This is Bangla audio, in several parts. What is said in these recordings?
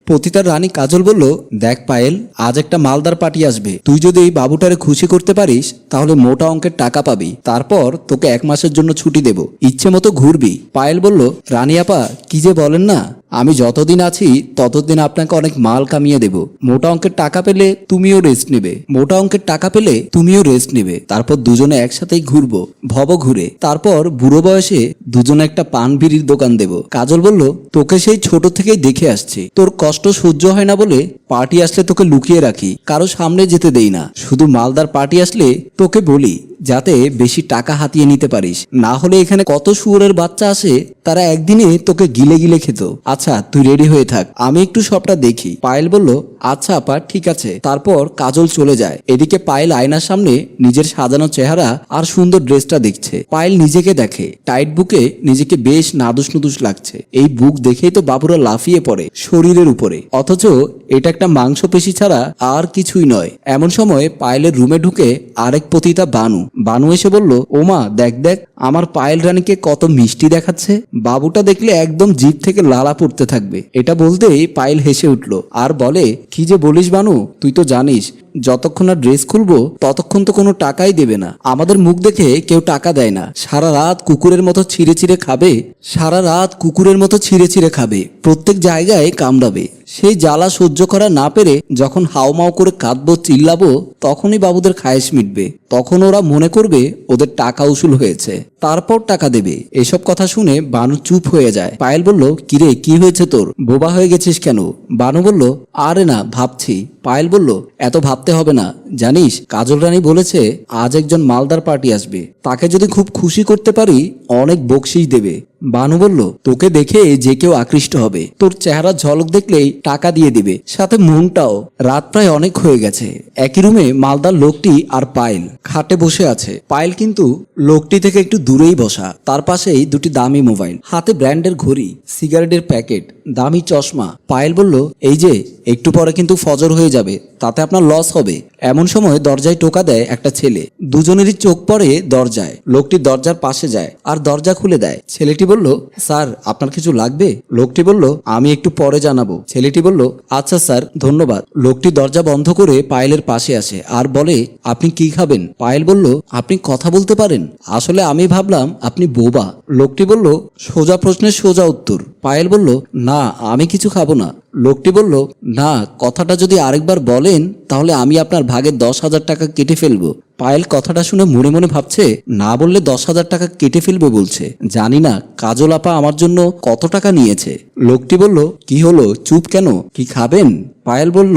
পতিতার রানী কাজল বলল, দেখ পায়েল, আজ একটা মালদার পার্টি আসবে। তুই যদি এই বাবুটারে খুশি করতে পারিস তাহলে মোটা অঙ্কের টাকা পাবি। তারপর তোকে 1 মাসের জন্য ছুটি দেব, ইচ্ছে মতো ঘুরবি। পায়েল বলল, রানী আপা কি যে বলেন না, আমি যতদিন আছি ততদিন আপনাকে অনেক মাল কামিয়ে দেব। মোটা অঙ্কের টাকা পেলে তুমিও রেস্ট নেবে, মোটা অঙ্কের টাকা পেলে তুমিও রেস্ট নেবে। তারপর দুজনে একসাথেই ঘুরবো, ভব ঘুরে। তারপর বুড়ো বয়সে দুজনে একটা পান বিড়ির দোকান দেব। কাজল বলল, তোকে সেই ছোট থেকেই দেখে আসছি, তোর কষ্ট সহ্য হয় না বলে পার্টি আসলে তোকে লুকিয়ে রাখি, কারো সামনে যেতে দেই না। শুধু মালদার পার্টি আসলে তোকে বলি যাতে বেশি টাকা হাতিয়ে নিতে পারিস, না হলে এখানে কত শুয়োরের বাচ্চা আসে, তারা একদিনে তোকে গিলে গিলে খেত। আচ্ছা তুই রেডি হয়ে থাক, আমি একটু সবটা দেখি। পায়েল বলল, আচ্ছা আপা ঠিক আছে। তারপর কাজল চলে যায়। এদিকে পায়েল আয়নার সামনে নিজের সাজানো চেহারা আর সুন্দর ড্রেসটা দেখছে। পায়েল নিজেকে দেখে, টাইট বুকে নিজেকে বেশ নাদুস নুদুস লাগছে। এই বুক দেখেই তো বাবুরা লাফিয়ে পড়ে শরীরের উপরে, অথচ এটা একটা মাংসপেশি ছাড়া আর কিছুই নয়। এমন সময় পায়েলের রুমে ঢুকে আরেক পতিতা বানু এসে বলল, ওমা দেখ দেখ আমার পায়েল রানীকে কত মিষ্টি দেখাচ্ছে। বাবুটা দেখলে একদম জিভ থেকে লালা পড়তে থাকবে। এটা বলতেই পায়েল হেসে উঠল আর বলে, কি যে বলিস বানু, তুই তো জানিস যতক্ষণ না ড্রেস খুলবো ততক্ষণ তো কোনো টাকাই দেবে না। আমাদের মুখ দেখে কেউ টাকা দেয় না। সারা রাত কুকুরের মতো ছিঁড়ে ছিঁড়ে খাবে, সারা রাত কুকুরের মতো ছিঁড়ে ছিঁড়ে খাবে, প্রত্যেক জায়গায় কামড়াবে। সেই জ্বালা সহ্য করা না পেরে যখন হাউমাউ করে কাঁদবো চিল্লাবো তখনই বাবুদের খায়েশ মিটবে। তখন ওরা মনে করবে ওদের টাকা উসুল হয়েছে, তারপর টাকা দেবে। এসব কথা শুনে বানু চুপ হয়ে যায়। পায়েল বলল, কিরে কি হয়েছে তোর, বোবা হয়ে গেছিস কেন? বানু বলল, আরে না ভাবছি। পায়েল বলল, এত ভাবতে হবে না, জানিস কাজল রানী বলেছে আজ একজন মালদার পার্টি আসবে, তাকে যদি খুব খুশি করতে পারি অনেক বকশিশ দেবে। বানু বলল, তোকে দেখে যে কেউ আকৃষ্ট হবে, তোর চেহারা ঝলক দেখলেই টাকা দিয়ে দিবে, সাথে মনটাও। রাত প্রায় অনেক হয়ে গেছে। একই রুমে মালদার লোকটি আর পায়েল খাটে বসে আছে। পায়েল কিন্তু লোকটি থেকে একটু দূরেই বসা। তার পাশেই দুটি দামি মোবাইল, হাতে ব্র্যান্ডের ঘড়ি, সিগারেটের প্যাকেট, দামি চশমা। পায়েল বলল, এই যে একটু পরে কিন্তু ফজর হয়ে যাবে, তাতে আপনার লস হবে। এমন সময় দরজায় টোকা দেয় একটা ছেলে। দুজনেরই চোখ পড়ে দরজায়। লোকটি দরজার পাশে যায় আর দরজা খুলে দেয়। ছেলেটি বলল, স্যার আপনার কিছু লাগবে? লোকটি বলল, আমি একটু পরে জানাবো। ছেলেটি বলল, আচ্ছা স্যার ধন্যবাদ। লোকটি দরজা বন্ধ করে পায়েলের পাশে আসে আর বলে, আপনি কি খাবেন? পায়েল বলল, আপনি কথা বলতে পারেন? আসলে আমি ভাবলাম আপনি বোবা। লোকটি বলল, সোজা প্রশ্নের সোজা উত্তর। পায়েল বলল, না আমি কিছু খাবো না। লোকটি বলল, না কথাটা যদি আরেকবার বলেন তাহলে আমি আপনার ভাগের 10,000 টাকা কেটে ফেলবো। পায়েল কথাটা শুনে মনে মনে ভাবছে, না বললে 10,000 টাকা কেটে ফেলবে বলছে। জানি না কাজল আপা আমার জন্য কত টাকা নিয়েছে। লোকটি বলল, কি হলো চুপ কেন, কি খাবেন? পায়েল বলল,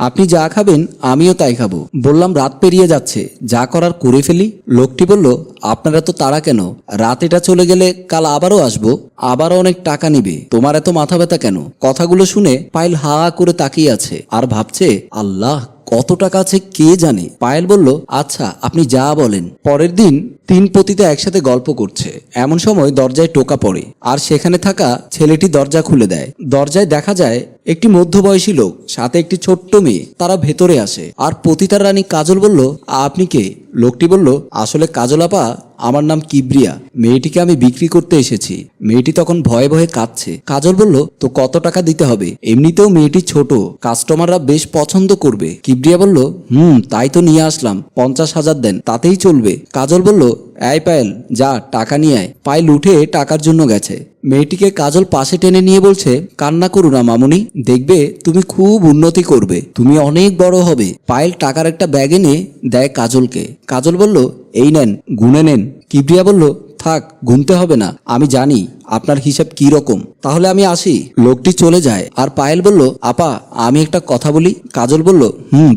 আপনি যা খাবেন আমিও তাই খাবো। বললাম রাত পেরিয়ে যাচ্ছে, যা করার করে ফেলি। লোকটি বলল, আপনারা তো তাড়া কেন? রাত এটা চলে গেলে কাল আবারও আসবো, আবারও অনেক টাকা নিবে, তোমার এত মাথা ব্যথা কেন? কথাগুলো শুনে পায়েল হা করে তাকিয়ে আছে আর ভাবছে, আল্লাহ কত টাকা আছে কে জানে। পায়েল বলল, আচ্ছা আপনি যা বলেন। পরের দিন 3 পতিতা একসাথে গল্প করছে। এমন সময় দরজায় টোকা পড়ে আর সেখানে থাকা ছেলেটি দরজা খুলে দেয়। দরজায় দেখা যায় একটি মধ্যবয়সী লোক, সাথে একটি ছোট্ট মেয়ে। তারা ভেতরে আসে আর পতিতার রানী কাজল বলল, আপনি কে? লোকটি বলল, আসলে কাজল আপা আমার নাম কিবরিয়া, মেয়েটিকে আমি বিক্রি করতে এসেছি। মেয়েটি তখন ভয়ে ভয়ে কাঁদছে। কাজল বলল, তো কত টাকা দিতে হবে? এমনিতেও মেয়েটি ছোট, কাস্টমাররা বেশ পছন্দ করবে। কিবরিয়া বলল, তাই তো নিয়ে আসলাম, 50,000 দেন, তাতেই চলবে। কাজল বলল, এই পায়েল যা টাকা নিয়ে আয়। পায়েল উঠে টাকার জন্য গেছে। মেয়েটিকে কাজল পাশে টেনে নিয়ে বলছে, কান্না করো না মামুনি, দেখবে তুমি খুব উন্নতি করবে, তুমি অনেক বড় হবে। পায়েল টাকার একটা ব্যাগ এনে দেয় কাজলকে। কাজল বলল, এই নেন গুনে নেন। কিবরিয়া বলল, থাক গুনতে হবে না, আমি জানি আপনার হিসাব কি রকম, তাহলে আমি আসি। লোকটি চলে যায় আর পায়েল বলল, আপা আমি একটা কথা বলি। কাজল বলল,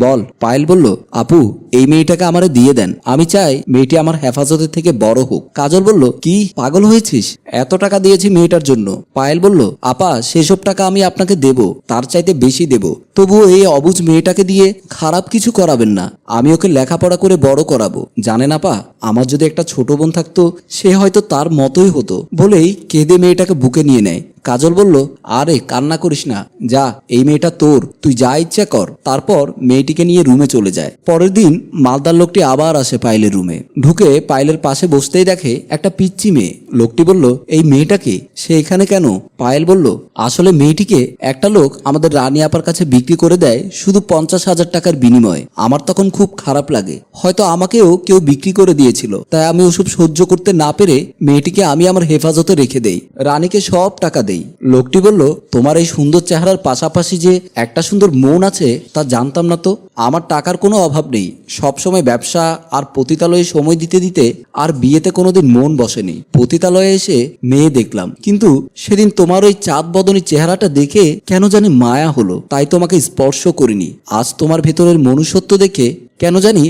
বল। পায়েল বলল, আপু এই মেয়েটাকে আমারে দিয়ে দেন, আমি চাই মেয়েটি আমার হেফাজতের থেকে বড় হোক। কাজল বলল, কি পাগল হয়েছিস, এত টাকা দিয়েছি মেয়েটার জন্য। পায়েল বলল, আপা সেসব টাকা আমি আপনাকে দেব, তার চাইতে বেশি দেব, তবুও এই অবুঝ মেয়েটাকে দিয়ে খারাপ কিছু করাবেন না, আমি ওকে লেখাপড়া করে বড় করাবো। জানেন আপা, আমার যদি একটা ছোট বোন থাকতো সে হয়তো তার মতোই হতো। বলেই কেঁদে মেয়েটাকে বুকে নিয়ে নেয়। কাজল বলল, আরে কান্না করিস না, যা এই মেয়েটা তোর, তুই যা ইচ্ছা কর। তারপর মেয়েটিকে নিয়ে রুমে চলে যায়। পরের দিন মালদার লোকটি আবার আসে পায়েলের রুমে। ঢুকে পায়েলের পাশে বসতেই দেখে একটা পিচ্চি মেয়ে। লোকটি বলল, এই মেয়েটাকে, সে এখানে কেন? পায়েল বলল, আসলে মেয়েটিকে একটা লোক আমাদের রানী আপার কাছে বিক্রি করে দেয় শুধু 50,000 টাকার বিনিময়ে। আমার তখন খুব খারাপ লাগে, হয়তো আমাকেও কেউ বিক্রি করে দিয়েছিল, তাই আমি ওসব সহ্য করতে না পেরে মেয়েটিকে আমি আমার হেফাজতে রেখে দেই, রানীকে সব টাকা দেই। লোকটি বলল, তোমার এই সুন্দর চেহারার পাশাপাশি যে একটা সুন্দর মন আছে তা জানতাম না তো। আমার টাকার কোনো অভাব নেই, সবসময় ব্যবসা আর পতিতালয়ে সময় দিতে দিতে আর বিয়েতে কোনোদিন মন বসেনি। পতিতালয়ে এসে মেয়ে দেখলাম, কিন্তু সেদিন তোমার ওই চাঁদ বদনী চেহারাটা দেখে কেন জানি মায়া হলো, তাই তোমাকে স্পর্শ করিনি। আজ তোমার ভেতরের মনুষ্যত্ব দেখে কেন জানি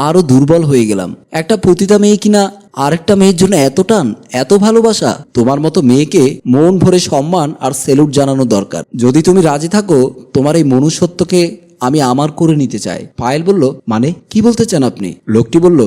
আরো দুর্বল হয়ে গেলাম। একটা পতিতা মেয়ে কিনা আরেকটা মেয়ের জন্য এত টান, এত ভালোবাসা। তোমার মতো মেয়েকে মন ভরে সম্মান আর স্যালুট জানানো দরকার। যদি তুমি রাজি থাকো, তোমার এই মনুষ্যত্বকে আমি আমার করে নিতে চাই। পায়েল বলল, মানে কি বলতে চান আপনি? লোকটি বলল,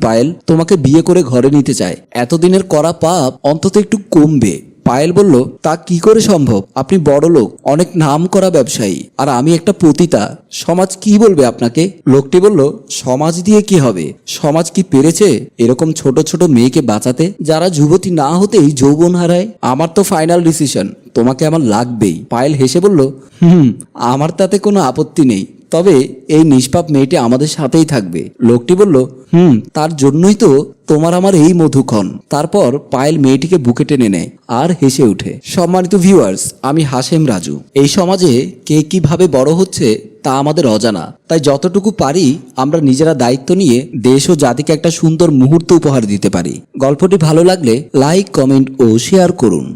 পায়েল, তোমাকে বিয়ে করে ঘরে নিতে চায়। এতদিনের করা পাপ অন্তত একটু কমবে। পায়েল বলল, তা কি করে সম্ভব? আপনি বড় লোক, অনেক নাম করা ব্যবসায়ী, আর আমি একটা পতিতা। সমাজ কি বলবে আপনাকে? লোকটি বলল, সমাজ দিয়ে কি হবে? সমাজ কি পেরেছে এরকম ছোট ছোট মেয়েকে বাঁচাতে, যারা যুবতী না হতেই যৌবন হারায়? আমার তো ফাইনাল ডিসিশন, তোমাকে আমার লাগবেই। পায়েল হেসে বলল, আমার তাতে কোনো আপত্তি নেই, তবে এই নিষ্পাপ মেয়েটি আমাদের সাথেই থাকবে। লোকটি বলল, তার জন্যই তো তোমার আমার এই মধুক্ষণ। তারপর পায়েল মেয়েটিকে বুকে টেনে নেয় আর হেসে ওঠে। সম্মানিত ভিউয়ার্স, আমি হাশেম রাজু। এই সমাজে কে কিভাবে বড় হচ্ছে তা আমাদের অজানা, তাই যতটুকু পারি আমরা নিজেরা দায়িত্ব নিয়ে দেশ ও জাতিকে একটা সুন্দর মুহূর্ত উপহার দিতে পারি। গল্পটি ভালো লাগলে লাইক, কমেন্ট ও শেয়ার করুন।